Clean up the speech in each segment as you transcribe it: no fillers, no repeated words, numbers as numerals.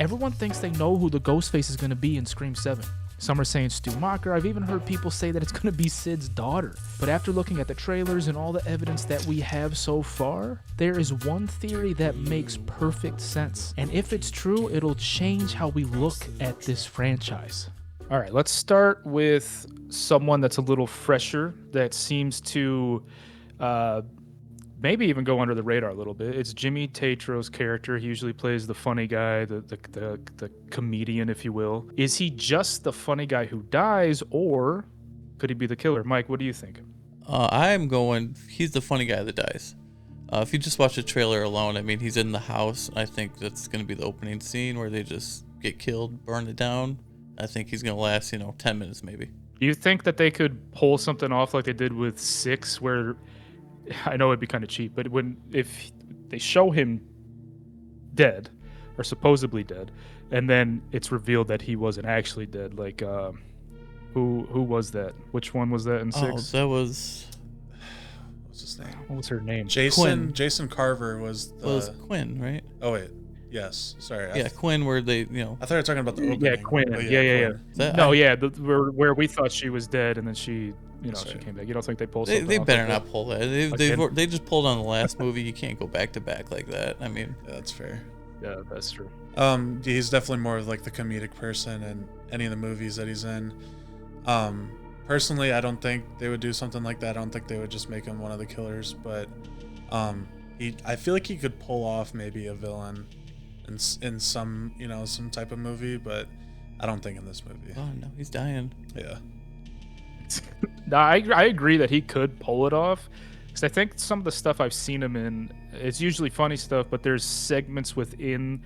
Everyone thinks they know who the Ghostface is going to be in Scream 7. Some are saying Stu Macher. I've even heard people say that it's going to be Sid's daughter. But after looking at the trailers and all the evidence that we have so far, there is one theory that makes perfect sense. And if it's true, it'll change how we look at this franchise. All right, let's start with someone that's a little fresher, that seems to maybe even go under the radar a little bit. It's Jimmy Tatro's character. He usually plays the funny guy, the comedian, if you will. Is he just the funny guy who dies, or could he be the killer? Mike, what do you think? I'm going, he's the funny guy that dies. If you just watch the trailer alone, I mean, he's in the house. I think that's going to be the opening scene where they just get killed, burn it down. I think he's going to last, 10 minutes maybe. Do you think that they could pull something off like they did with 6, where I know it'd be kind of cheap, but if they show him dead or supposedly dead, and then it's revealed that he wasn't actually dead, like who was that? Which one was that in 6? Oh, that was, What's his name? What was her name? Quinn. Jason Carver was Quinn, right? Oh wait, yes. Sorry. Quinn, where they, I thought you were talking about the opening. Yeah, Quinn. Oh, yeah. Quinn. Where we thought she was dead, and then she That's she right. came back. You don't think they pulled They something off better like not that? pull that. They just pulled on the last movie. You can't go back to back like that. I mean, Yeah, that's fair. Yeah, that's true. He's definitely more of like the comedic person in any of the movies that he's in. Personally, I don't think they would do something like that. I don't think they would just make him one of the killers, but I feel like he could pull off maybe a villain in some some type of movie, but I don't think in this movie. oh no, he's dying. Yeah. No, I agree that he could pull it off, because I think some of the stuff I've seen him in, it's usually funny stuff, but there's segments within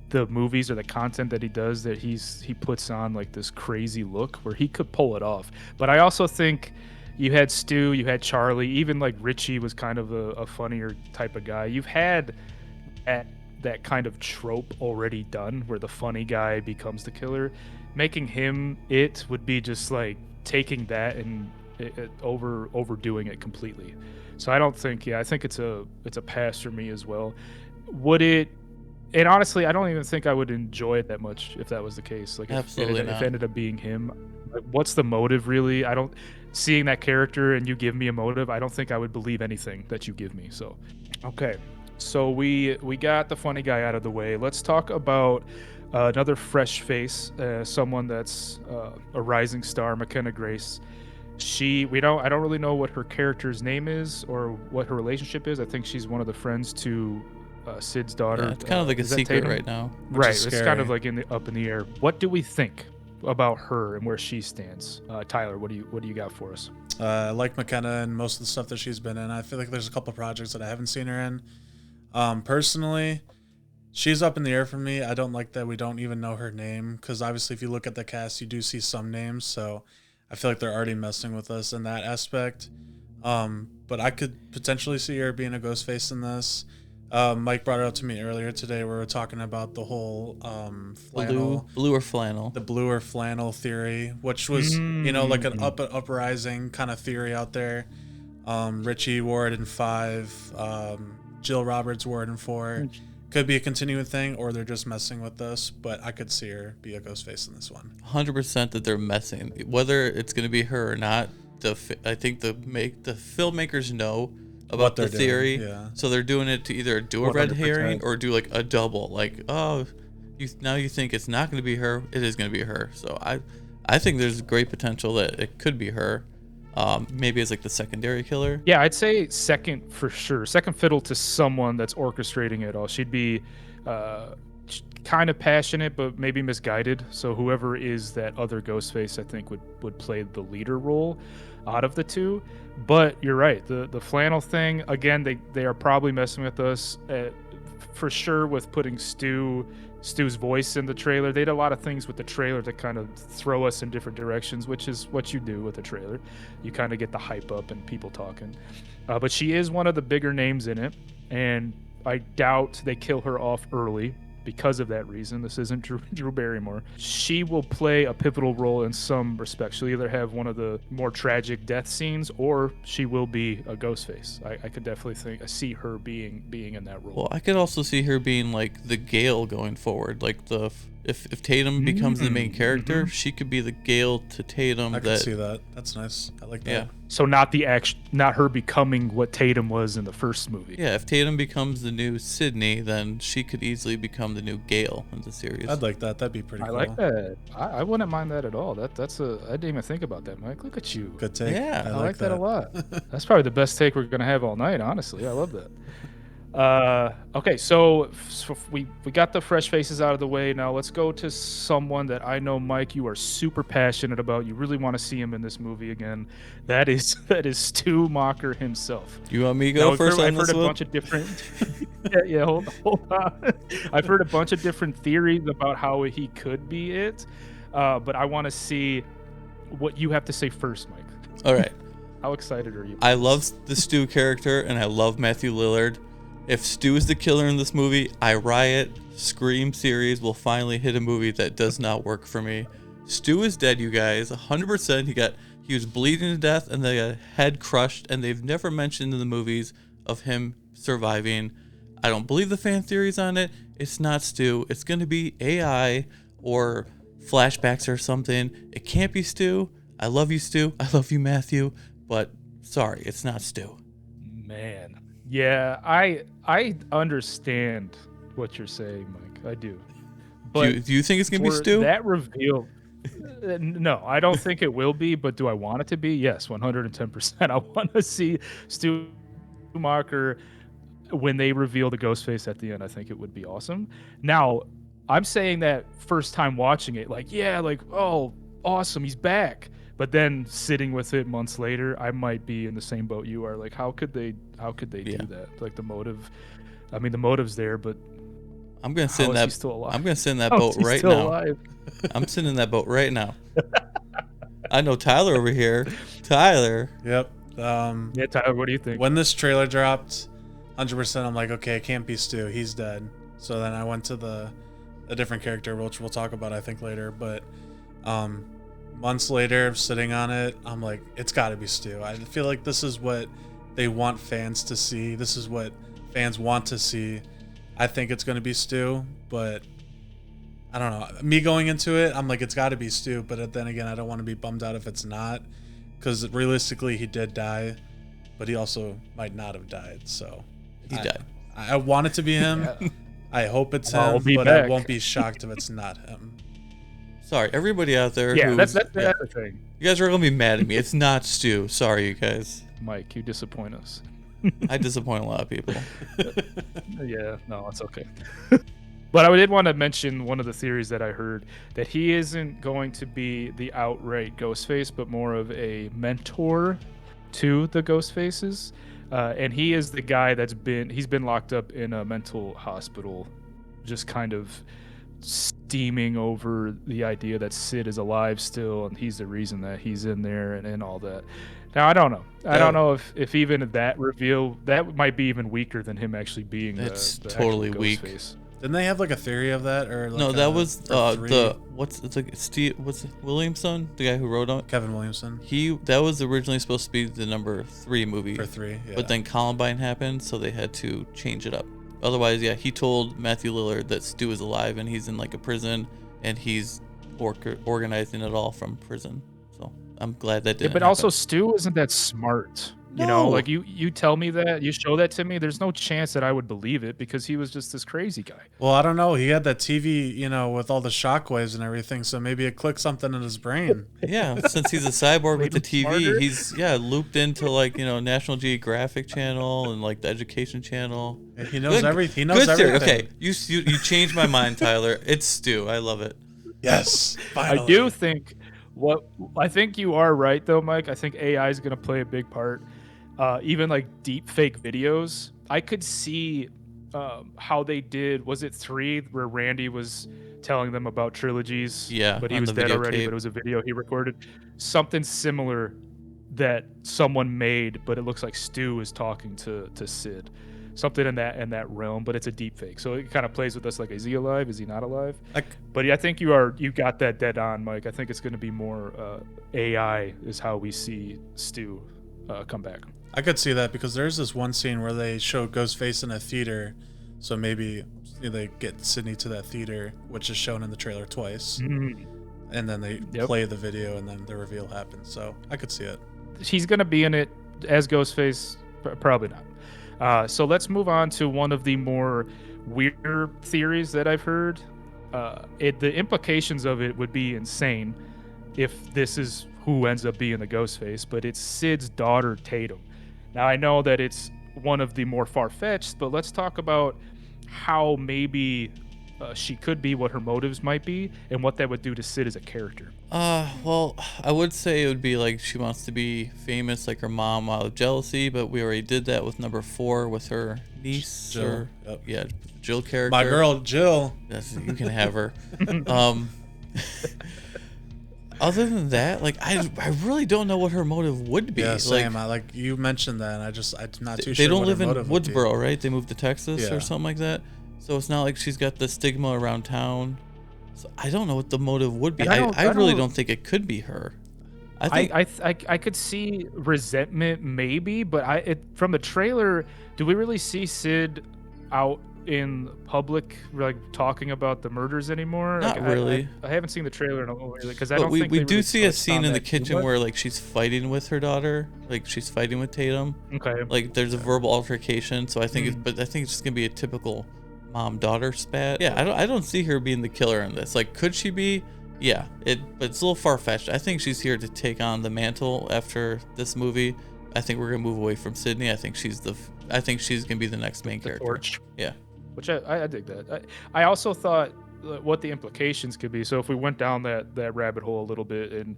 the movies or the content that he does that he puts on like this crazy look where he could pull it off. But I also think you had Stu, you had Charlie, even like Richie was kind of a funnier type of guy. You've had that kind of trope already done where the funny guy becomes the killer. Making him it would be just like taking that and overdoing it completely. So I don't think, I think it's a pass for me as well. Would it? And honestly, I don't even think I would enjoy it that much if that was the case. Like Absolutely if not. it ended up being him, like, what's the motive really? Seeing that character and you give me a motive, I don't think I would believe anything that you give me. So, okay. So we got the funny guy out of the way. Let's talk about another fresh face, someone that's a rising star, McKenna Grace. I don't really know what her character's name is or what her relationship is. I think she's one of the friends to Sid's daughter. Yeah, it's kind of like a is that secret Tatum? right now. Right, is it's scary. kind of like up in the air. What do we think about her and where she stands? Tyler, what do you got for us? I like McKenna and most of the stuff that she's been in. I feel like there's a couple projects that I haven't seen her in. Personally, she's up in the air for me. I don't like that we don't even know her name, because obviously if you look at the cast, you do see some names. So I feel like they're already messing with us in that aspect. But I could potentially see her being a Ghostface in this. Mike brought it up to me earlier today. We were talking about the whole flannel. Blue or flannel. The blue or flannel theory, which was, like an uprising kind of theory out there. Richie wore it in 5. Jill Roberts wore it in 4. Could be a continuing thing, or they're just messing with us, but I could see her be a Ghostface in this one. 100% that they're messing. Whether it's going to be her or not, I think the filmmakers know about What the they're theory, doing, yeah. so they're doing it to either do a red 100%. herring or do like a double. Like, oh, you think it's not going to be her, it is going to be her. So I think there's great potential that it could be her. Maybe as like the secondary killer. Yeah, I'd say second for sure. Second fiddle to someone that's orchestrating it all. She'd be kind of passionate, but maybe misguided. So whoever is that other Ghostface, I think would play the leader role out of the two. But you're right. The flannel thing, again, they are probably messing with us for sure with putting Stu's voice in the trailer. They did a lot of things with the trailer to kind of throw us in different directions, which is what you do with a trailer. You kind of get the hype up and people talking. But she is one of the bigger names in it, and I doubt they kill her off early. because of that reason. This isn't Drew Barrymore. She will play a pivotal role in some respects. She'll either have one of the more tragic death scenes, or she will be a Ghostface. I could definitely see her being in that role. Well, I could also see her being like the Gale going forward. Like if Tatum becomes the main character, she could be the Gale to Tatum. I can see that. That's nice. I like that. Yeah. So not her becoming what Tatum was in the first movie. Yeah, if Tatum becomes the new Sydney, then she could easily become the new Gale in the series. I'd like that. That'd be pretty cool. I like that. I wouldn't mind that at all. I didn't even think about that, Mike. Look at you. Good take. Yeah. I like that a lot. That's probably the best take we're gonna have all night. Honestly, I love that. Okay, so we got the fresh faces out of the way. Now let's go to someone that I know, Mike, you are super passionate about. You really want to see him in this movie again. That is Stu Macher himself. You want me to go first on I've this heard a one? bunch of different. yeah, hold on. I've heard a bunch of different theories about how he could be it, but I want to see what you have to say first, Mike. All right. How excited are you? I love the Stu character, and I love Matthew Lillard. If Stu is the killer in this movie, I riot. Scream series will finally hit a movie that does not work for me. Stu is dead, you guys. 100%. He was bleeding to death, and they got head crushed, and they've never mentioned in the movies of him surviving. I don't believe the fan theories on it. It's not Stu. It's going to be AI or flashbacks or something. It can't be Stu. I love you, Stu. I love you, Matthew. But sorry, it's not Stu. Man. Yeah, I understand what you're saying, Mike. I do. But Do you think it's going to be for Stu? that reveal, no, I don't think it will be. But do I want it to be? Yes, 110%. I want to see Stu Macher when they reveal the Ghostface at the end. I think it would be awesome. Now, I'm saying that first time watching it, oh, awesome, he's back. But then sitting with it months later, I might be in the same boat you are. Like, how could they do that? Like the motive's there, but I'm gonna sit in that. Still alive? I'm gonna sit in that How boat is he right still now. alive? I'm sitting in that boat right now. I know Tyler over here. Tyler. Yep. Yeah, Tyler, what do you think? When this trailer dropped, 100%, I'm like, okay, it can't be Stu. He's dead. So then I went to a different character, which we'll talk about, I think, later. But months later, sitting on it, I'm like, it's got to be Stu. I feel like this is what they want fans to see. This is what fans want to see. I think it's going to be Stu, but I don't know. Me going into it, I'm like, it's got to be Stu. But then again, I don't want to be bummed out if it's not, because realistically, he did die, but he also might not have died. So He died. I want it to be him. Yeah. I hope it's I'll him, be but I back. won't be shocked if it's not him. Sorry, everybody out there. Yeah, who's- that's the thing. You guys are gonna be mad at me. It's not Stu. Sorry, you guys. Mike, you disappoint us. I disappoint a lot of people. Yeah, no, it's okay. But I did want to mention one of the theories that I heard, that he isn't going to be the outright Ghostface, but more of a mentor to the Ghostfaces. And he is the guy he's been locked up in a mental hospital, just kind of steaming over the idea that Sid is alive still, and he's the reason that he's in there and all that. Now, I don't know. I don't know if even that reveal, that might be even weaker than him actually being It's the totally actual weak. Ghostface. Didn't they have like a theory of that, or like No, that was for three? what's Williamson, the guy who wrote on it? Kevin Williamson That was originally supposed to be the number 3 movie. for 3. Yeah. But then Columbine happened, so they had to change it up. Otherwise, yeah, he told Matthew Lillard that Stu is alive and he's in like a prison and he's organizing it all from prison. So I'm glad that Yeah, didn't but also happen. Stu isn't that smart. You know, No. like you tell me that, you show that to me, there's no chance that I would believe it because he was just this crazy guy. Well, I don't know. He had that TV, with all the shockwaves and everything, so maybe it clicked something in his brain. Yeah, since he's a cyborg with Made the him TV, smarter? he's looped into like National Geographic Channel and like the Education Channel. He knows Good- everything. He knows Good theory. everything. Okay, you changed my mind, Tyler. It's Stu. I love it. Yes. I Finally. do think I think you are right though, Mike. I think AI is going to play a big part. Even like deep fake videos, I could see how they did. Was it 3 where Randy was telling them about trilogies? Yeah, but he on was the dead already. videotape. But it was a video he recorded. Something similar that someone made, but it looks like Stu is talking to Sid. something in that realm, but it's a deep fake. So it kind of plays with us like, is he alive? Is he not alive? Like, But yeah, I think you got that dead on, Mike. I think it's going to be more AI is how we see Stu come back. I could see that because there's this one scene where they show Ghostface in a theater, so maybe they get Sydney to that theater, which is shown in the trailer twice, and then they play the video, and then the reveal happens. So I could see it. He's going to be in it as Ghostface, probably not. So let's move on to one of the more weird theories that I've heard. The implications of it would be insane if this is who ends up being the Ghostface, but it's Sid's daughter, Tatum. Now, I know that it's one of the more far-fetched, but let's talk about how maybe she could be, what her motives might be, and what that would do to Sid as a character. Well, I would say it would be like she wants to be famous like her mom out of jealousy, but we already did that with number 4 with her niece. Jill. Yeah, Jill character. My girl, Jill. Yes, you can have her. Other than that, like I really don't know what her motive would be. Yeah, same. Like, you mentioned that, and I'm not too sure. They don't what live her in motive would be. Woodsboro, right? They moved to Texas Yeah. or something like that. So it's not like she's got the stigma around town. So I don't know what the motive would be. I really don't think it could be her. I think I could see resentment maybe, but from the trailer, do we really see Sid out in public like talking about the murders anymore? Not Like, really. I haven't seen the trailer in a while because I But don't we think they do really see a touched scene on in the that too kitchen much. where like she's fighting with her daughter, like she's fighting with Tatum. Okay. Like there's a verbal altercation, so I think but I think it's just gonna be a typical mom-daughter spat. Yeah, I don't see her being the killer in this. Like, could she be? Yeah, but it's a little far-fetched. I think she's here to take on the mantle after this movie. I think we're gonna move away from Sydney. I think she's gonna be the next main character. Torch. Yeah. Which I dig that. I also thought what the implications could be. So if we went down that rabbit hole a little bit and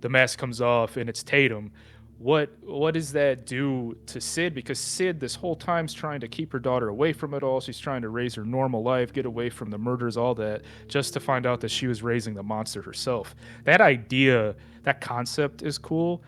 the mask comes off and it's Tatum, what does that do to Sid? Because Sid this whole time's trying to keep her daughter away from it all. She's trying to raise her normal life, get away from the murders, all that, just to find out that she was raising the monster herself. That idea, that concept is cool.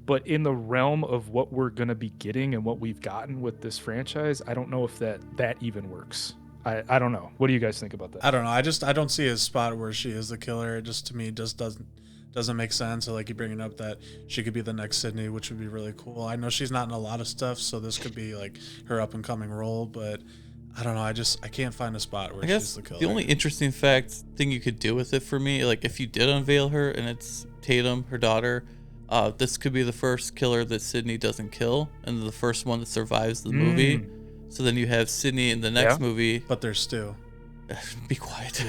But in the realm of what we're going to be getting and what we've gotten with this franchise, I don't know if that even works. I don't know. What do you guys think about that? I don't know. I don't see a spot where she is the killer. It just, to me, just doesn't make sense. So like you bringing up that she could be the next Sydney, which would be really cool. I know she's not in a lot of stuff, so this could be like her up and coming role, but I don't know. I can't find a spot where she's the killer. The only interesting thing you could do with it for me, like if you did unveil her and it's Tatum, her daughter, this could be the first killer that Sydney doesn't kill, and the first one that survives the movie. So then you have Sydney in the next movie. But there's Stu. Be quiet.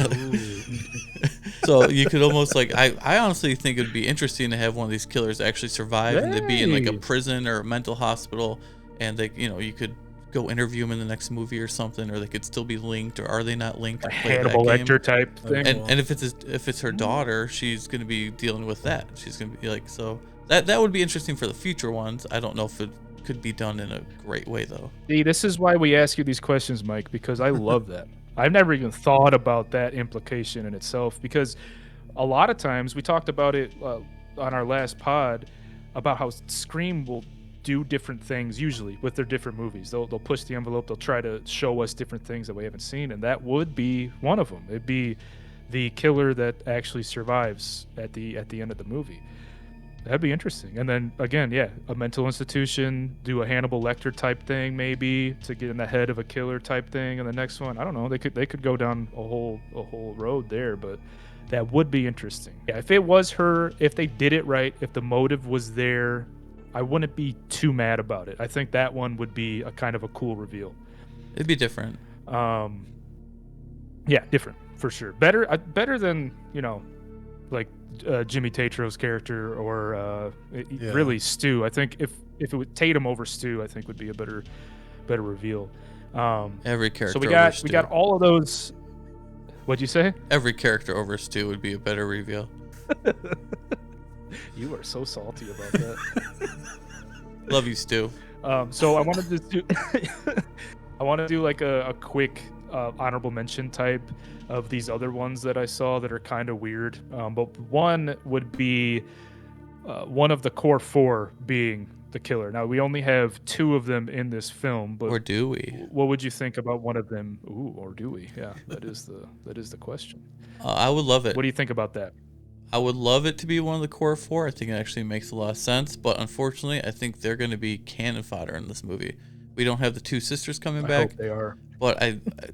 So you could almost like I honestly think it'd be interesting to have one of these killers actually survive and they'd be in like a prison or a mental hospital, and they you could go interview them in the next movie or something, or they could still be linked, or are they not linked? A Hannibal Lecter type thing. And if it's her daughter, she's gonna be dealing with that. She's gonna be like, so that would be interesting for the future ones. I don't know if it could be done in a great way though. See, this is why we ask you these questions, Mike, because I love that. I've never even thought about that implication in itself, because a lot of times we talked about it on our last pod about how Scream will do different things usually with their different movies. They'll push the envelope. They'll try to show us different things that we haven't seen, and that would be one of them. It'd be the killer that actually survives at the end of the movie. That'd be interesting. And then again, yeah, a mental institution, do a Hannibal Lecter type thing maybe to get in the head of a killer type thing. And the next one, I don't know, they could go down a whole road there, but that would be interesting. Yeah, if it was her, if they did it right, if the motive was there, I wouldn't be too mad about it. I think that one would be a kind of a cool reveal. It'd be different. Yeah, different for sure. Better than like Jimmy Tatro's character or really Stu. I think if it was Tatum over Stu, I think would be a better reveal. Every character. So we over Stu. got all of those. What'd you say? Every character over Stu would be a better reveal. You are so salty about that. Love you, Stu. So I wanted to do I want to do like a quick honorable mention type of these other ones that I saw that are kind of weird. But one would be one of the core four being the killer. Now we only have 2 of them in this film, but Or do we? what would you think about one of them? Ooh, or do we? Yeah, that is the question. I would love it. What do you think about that? I would love it to be one of the core 4. I think it actually makes a lot of sense, but unfortunately, I think they're going to be cannon fodder in this movie. We don't have the 2 sisters coming I back, hope they are. but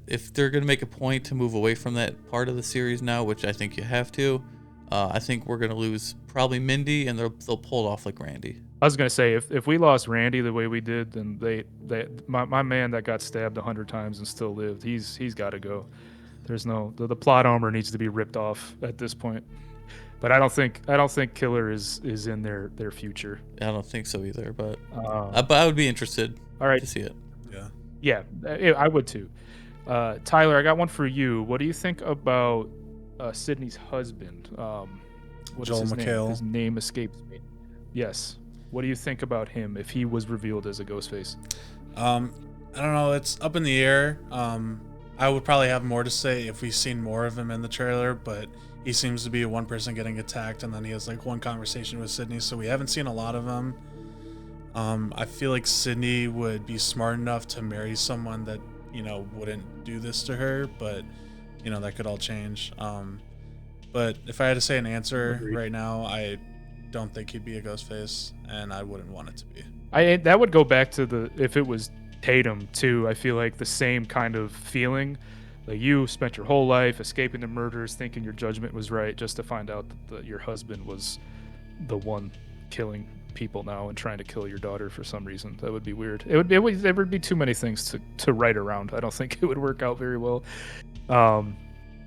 if they're going to make a point to move away from that part of the series now, which I think you have to, I think we're going to lose probably Mindy, and they'll pull it off like Randy. I was gonna say if we lost Randy the way we did, then my man that got stabbed 100 times and still lived, he's got to go. There's no the plot armor needs to be ripped off at this point. But I don't think Killer is in their future. I don't think so either, but Um, I would be interested all right, to see it. Yeah. yeah, I would too. Tyler, I got one for you. What do you think about Sydney's husband? What is Joel his name? McHale. His name escapes me. Yes. What do you think about him if he was revealed as a Ghostface? I don't know. It's up in the air. I would probably have more to say if we've seen more of him in the trailer, but he seems to be one person getting attacked, and then he has like one conversation with Sydney, so we haven't seen a lot of him. I feel like Sydney would be smart enough to marry someone that, wouldn't do this to her, but, that could all change. But if I had to say an answer Agreed. right now, I don't think he'd be a Ghostface, and I wouldn't want it to be. That would go back to if it was Tatum too. I feel like the same kind of feeling. Like you spent your whole life escaping the murders, thinking your judgment was right, just to find out that your husband was the one killing people now and trying to kill your daughter for some reason. That would be weird. There would be too many things to write around. I don't think it would work out very well. All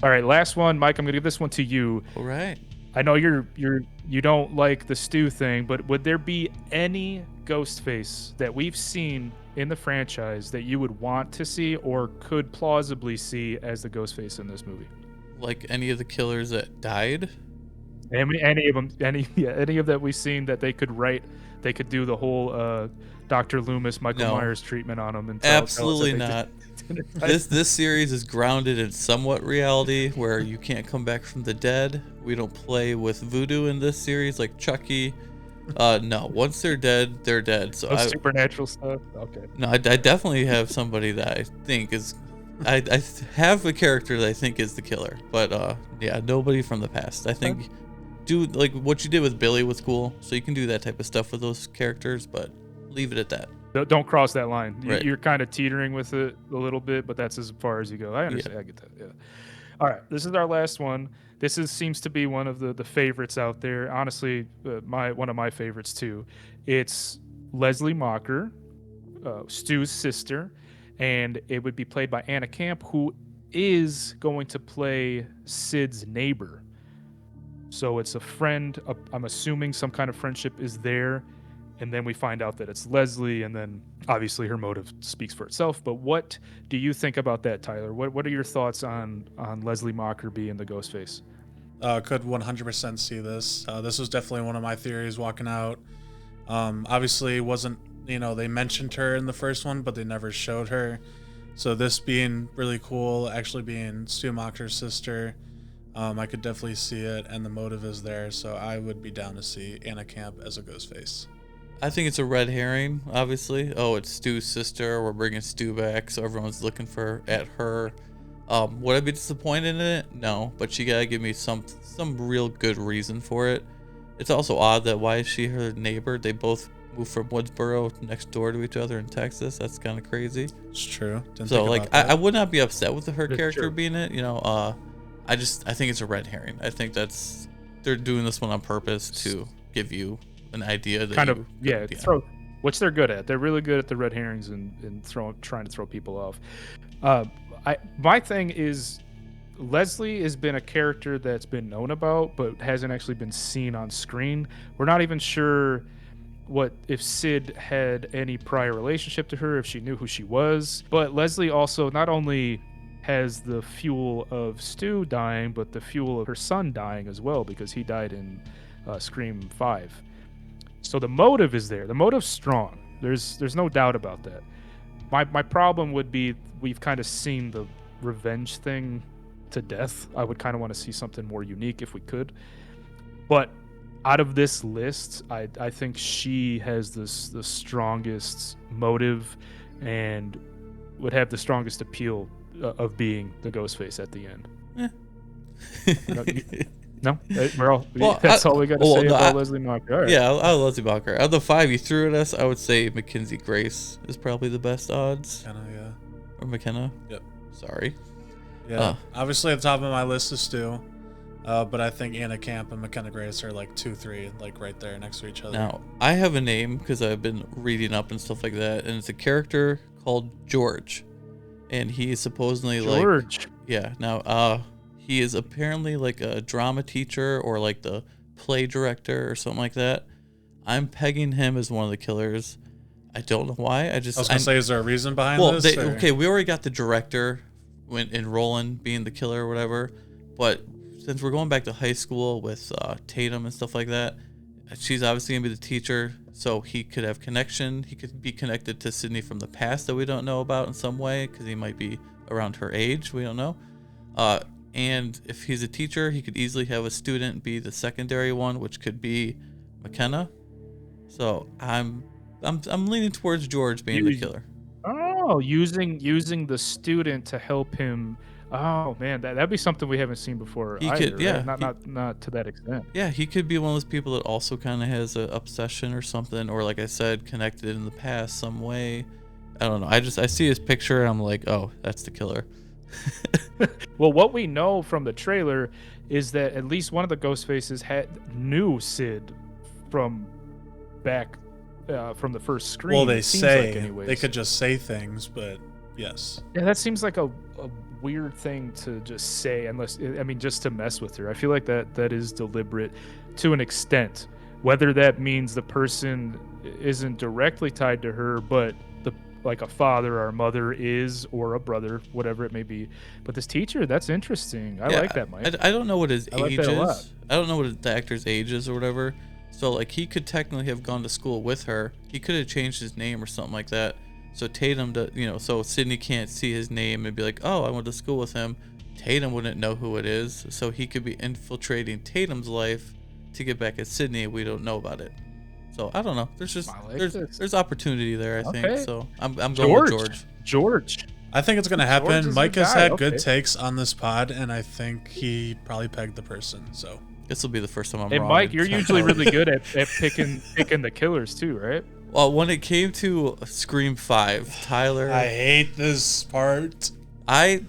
right, last one, Mike. I'm gonna give this one to you. All right. I know you don't like the Stu thing, but would there be any Ghostface that we've seen in the franchise that you would want to see or could plausibly see as the Ghostface in this movie? Like any of the killers that died? Any of them, any of that we've seen that they could do the whole Dr. Loomis, Michael No. Myers treatment on them. And Absolutely not. This series is grounded in somewhat reality where you can't come back from the dead. We don't play with voodoo in this series like Chucky. No, once they're dead, they're dead. So supernatural stuff. Okay. no, I definitely have somebody that I think is. I have a character that I think is the killer, but yeah, nobody from the past. I think do like what you did with Billy was cool, so you can do that type of stuff with those characters, but leave it at that. Don't cross that line. Right. You're kind of teetering with it a little bit, but that's as far as you go. I understand. I get that. Yeah. All right. This is our last one. Seems to be one of the favorites out there. Honestly, one of my favorites too. It's Leslie Mocker, Stu's sister, and it would be played by Anna Camp, who is going to play Sid's neighbor. So it's a friend. I'm assuming some kind of friendship is there. And then we find out that it's Leslie, and then obviously her motive speaks for itself. But what do you think about that, Tyler? What are your thoughts on Leslie Mocker being the Ghostface? Could 100% see this. This was definitely one of my theories walking out. Obviously, it wasn't, they mentioned her in the first one, but they never showed her. So this being really cool, actually being Stu Mocker's sister, I could definitely see it, and the motive is there. So I would be down to see Anna Camp as a Ghostface. I think it's a red herring, obviously. Oh, it's Stu's sister. We're bringing Stu back, so everyone's looking at her. Would I be disappointed in it? No, but you gotta give me some real good reason for it. It's also odd that why is she her neighbor? They both moved from Woodsboro next door to each other in Texas. That's kind of crazy. It's true. Didn't So think like, about that. I would not be upset with her That's character true. being it. I think it's a red herring. I think they're doing this one on purpose to give you an idea that Kind you of, could- yeah. Which they're good at. They're really good at the red herrings and trying to throw people off. My thing is, Leslie has been a character that's been known about, but hasn't actually been seen on screen. We're not even sure if Sid had any prior relationship to her, if she knew who she was. But Leslie also not only has the fuel of Stu dying, but the fuel of her son dying as well, because he died in Scream 5. So the motive is there. The motive's strong. There's no doubt about that. My problem would be we've kind of seen the revenge thing to death. I would kind of want to see something more unique if we could. But out of this list, I think she has the strongest motive and would have the strongest appeal of being the Ghostface at the end. No, we're all. Well, that's all we got to say no, about Leslie Mocker. All right. Yeah, I love Leslie Mocker. Out of the 5 you threw at us, I would say Mackenzie Grace is probably the best odds. Kinda, yeah. Or McKenna. Yep. Sorry. Yeah. Obviously, at the top of my list is Stu. But I think Anna Camp and McKenna Grace are like 2, 3, like right there next to each other. Now, I have a name because I've been reading up and stuff like that, and it's a character called George. And he is supposedly George. Now, he is apparently like a drama teacher or like the play director or something like that. I'm pegging him as one of the killers. I don't know why. I was gonna say, is there a reason behind this? Okay, we already got the director in Roland being the killer or whatever, but since we're going back to high school with Tatum and stuff like that, she's obviously gonna be the teacher, so he could have connection. He could be connected to Sydney from the past that we don't know about in some way, because he might be around her age. We don't know. And if he's a teacher, he could easily have a student be the secondary one, which could be McKenna. So I'm leaning towards George being the killer. Oh, using the student to help him. Oh man, that'd be something we haven't seen before. He either, could, yeah. Right? Not to that extent. Yeah, he could be one of those people that also kind of has an obsession or something, or like I said, connected in the past some way. I don't know. I see his picture and I'm like, oh, that's the killer. Well, what we know from the trailer is that at least one of the Ghostfaces knew Sid from back from the first screen. Well, they say anyways. They could just say things, but yes. Yeah, that seems like a weird thing to just say, unless just to mess with her. I feel like that is deliberate to an extent. Whether that means the person isn't directly tied to her, but like a father or a mother is, or a brother, whatever it may be. But this teacher, that's interesting. I like that, Mike. I don't know what his age is. Lot. I don't know what the actor's age is or whatever. So like he could technically have gone to school with her. He could have changed his name or something like that. So Tatum, so Sydney can't see his name and be like, oh, I went to school with him. Tatum wouldn't know who it is. So he could be infiltrating Tatum's life to get back at Sydney. We don't know about it. So I don't know. There's just there's opportunity there, I think. So I'm going with George. George. I think it's gonna happen. Mike has had good takes on this pod, and I think he probably pegged the person. So this will be the first time I'm wrong. Hey Mike, you're usually really good at picking the killers too, right? Well, when it came to Scream 5, Tyler, I hate this part. I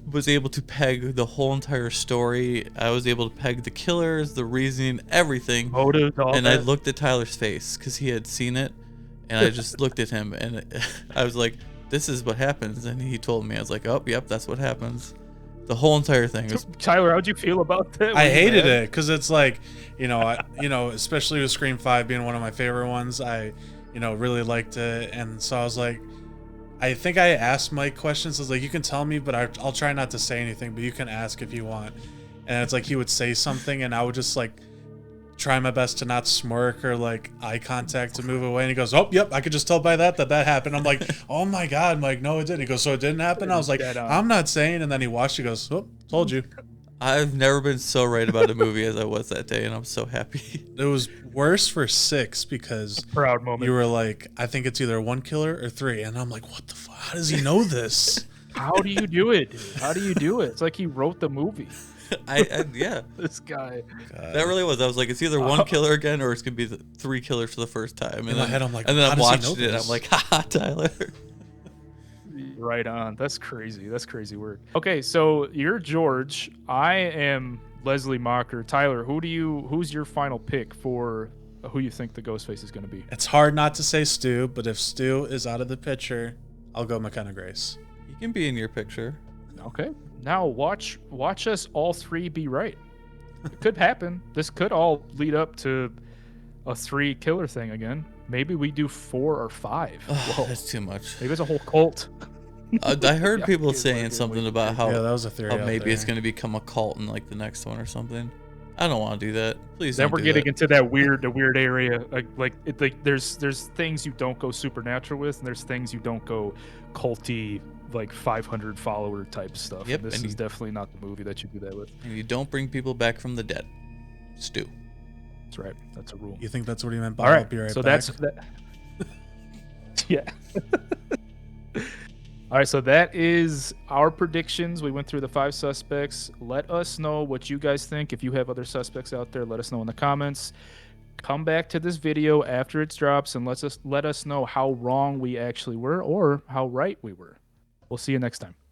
was able to peg the whole entire story. I was able to peg the killers, the reasoning, everything. Motive, all and that. I looked at Tyler's face because he had seen it, and I just looked at him, and I was like, "This is what happens." And he told me, I was like, "Oh, yep, that's what happens." The whole entire thing was. Tyler, how'd you feel about that? I hated it because it's like, especially with Scream 5 being one of my favorite ones. I really liked it, and so I was like, I think I asked Mike questions. I was like, you can tell me, but I'll try not to say anything, but you can ask if you want. And it's like he would say something, and I would just like try my best to not smirk or like eye contact to move away. And he goes, oh, yep, I could just tell by that happened. I'm like, oh my God, Mike, no, it didn't. He goes, so it didn't happen? I was like, I'm not saying. And then he watched, he goes, oh, told you. I've never been so right about a movie as I was that day, and I'm so happy. It was worse for 6 because proud moment. You were like, I think it's either 1 killer or 3, and I'm like, what the fuck? How does he know this? How do you do it, dude? How do you do it? It's like he wrote the movie. Yeah. This guy. God. That really was. I was like, it's either 1 killer again, or it's gonna be 3 killers for the first time. And in my head, I'm like, and then I'm watching it, and I'm like, haha, Tyler. Right on. That's crazy. That's crazy work. Okay, so you're George. I am Leslie Mocker. Tyler, who's your final pick for who you think the Ghostface is going to be? It's hard not to say Stu, but if Stu is out of the picture, I'll go McKenna Grace. He can be in your picture. Okay. Now watch us all 3 be right. It could happen. This could all lead up to a 3 killer thing again. Maybe we do 4 or 5. Whoa. That's too much. Maybe it's a whole cult. I heard people saying something about how, that was a theory maybe it's going to become a cult in like the next one or something. I don't want to do that. Please. Then don't we're do getting that. into that weird area. There's things you don't go supernatural with, and there's things you don't go culty, like 500 follower type stuff. Yep, And this is definitely not the movie that you do that with. And you don't bring people back from the dead. Stu. That's right. That's a rule. You think that's what he meant by All I'll right. be right So back? that's that. Yeah. All right, so that is our predictions. We went through the 5 suspects. Let us know what you guys think. If you have other suspects out there, let us know in the comments. Come back to this video after it drops and let us know how wrong we actually were or how right we were. We'll see you next time.